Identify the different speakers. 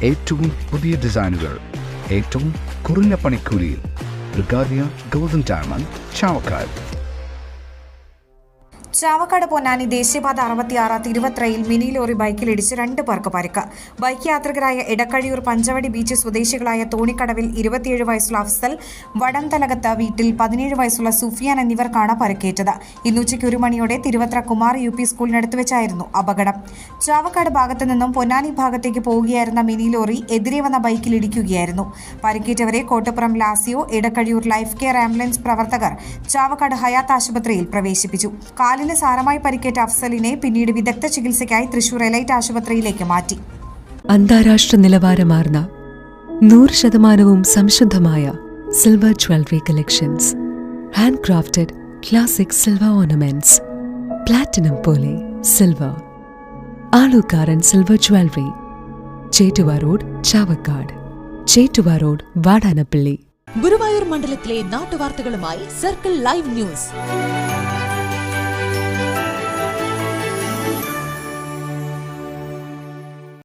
Speaker 1: ഏറ്റവും പുതിയ ഡിസൈനുകൾ ഏറ്റവും കുറഞ്ഞ പണിക്കൂലിയിൽ. ബ്രിഗാദിയ ഗോൾഡൻ ഡയമണ്ട്, ചാവക്കാട്.
Speaker 2: ചാവക്കാട് പൊന്നാനി ദേശീയപാത 66 തിരുവത്രയിൽ മിനി ലോറി ബൈക്കിലിടിച്ച് 2 പേർക്ക് പരിക്ക്. ബൈക്ക് യാത്രികരായ ഇടക്കഴിയൂർ പഞ്ചവടി ബീച്ച് സ്വദേശികളായ തോണിക്കടവിൽ 27 വയസ്സുള്ള അഫ്സൽ, വടംതലകത്ത് വീട്ടിൽ 17 വയസ്സുള്ള സുഫിയാൻ എന്നിവർക്കാണ് പരിക്കേറ്റത്. ഇന്ന് ഉച്ചയ്ക്ക് 1 മണിയോടെ തിരുവത്ര കുമാർ UP സ്കൂളിനടുത്ത് വെച്ചായിരുന്നു അപകടം. ചാവക്കാട് ഭാഗത്തു നിന്നും പൊന്നാനി ഭാഗത്തേക്ക് പോവുകയായിരുന്ന മിനി ലോറി എതിരെ വന്ന ബൈക്കിൽ ഇടിക്കുകയായിരുന്നു. പരിക്കേറ്റവരെ Kottappuram Lazio, Edakkazhiyur life care ambulance പ്രവർത്തകർ ചാവക്കാട് ഹയാത്ത് ആശുപത്രിയിൽ പ്രവേശിപ്പിച്ചു. കാലിന് സാരമായി പരിക്കേറ്റ അഫ്സലിനെ പിന്നീട് വിദഗ്ധ ചികിത്സയ്ക്കായി തൃശൂർ എലൈറ്റ് ആശുപത്രിയിലേക്ക് മാറ്റി.
Speaker 3: അന്താരാഷ്ട്ര നിലവാരമാർന്ന 100% സംശുദ്ധമായ silver jewellery collections, handcrafted classic silver ornaments, platinum പോലെ silver, Alukkaran silver jewellery, Chettuva road, Chavakkad, Chettuva road, Vadanappally.
Speaker 4: Guruvayur മണ്ഡലത്തിലെ നാട്ടുവാർത്തകളുമായി സർക്കിൾ ലൈവ് ന്യൂസ്.